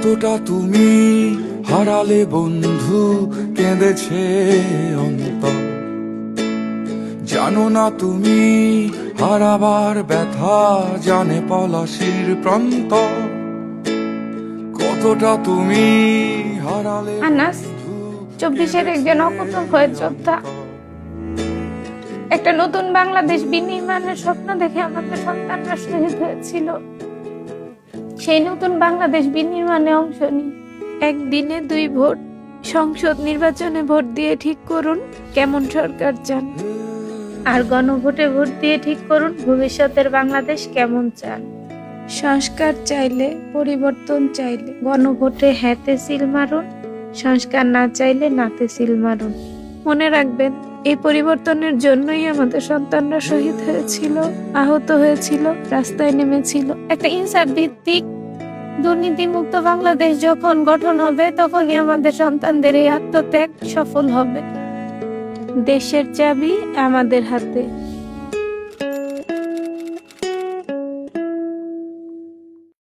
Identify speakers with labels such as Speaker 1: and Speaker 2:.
Speaker 1: কতটা তুমি হারালে বন্ধু, কেঁদেছে অন্তর। জানো না তুমি হারাবার ব্যথা, জানে পলাশির প্রান্ত। কতটা তুমি হারালে
Speaker 2: আনাস 24-এর একজন অকুতোভয় যোদ্ধা। একটা নতুন বাংলাদেশ বিনির্মাণের স্বপ্ন দেখে আমাদের সন্তানরা শহীদ হয়েছিল। সেই নতুন বাংলাদেশ বিনির্মাণে অংশ নিই। একদিনে 2 ভোট, সংসদ নির্বাচনে ভোট দিয়ে ঠিক করুন কেমন সরকার চান, আর গণভোটে ভোট দিয়ে ঠিক করুন ভবিষ্যতের বাংলাদেশ কেমন চান। সংস্কার চাইলে, পরিবর্তন চাইলে গণভোটে হ্যাঁতে সিল মারুন, সংস্কার না চাইলে নাতে সিল মারুন। মনে রাখবেন, এই পরিবর্তনের জন্যই আমাদের সন্তানরা শহীদ হয়েছিল, আহত হয়েছিল, রাস্তায় নেমেছিল। একটা ইনসাফ ভিত্তিক দুর্নীতিমুক্ত বাংলাদেশ যখন গঠন হবে, তখনই আমাদের সন্তানদের এই আত্মত্যাগ সফল হবে। দেশের চাবি আমাদের হাতে।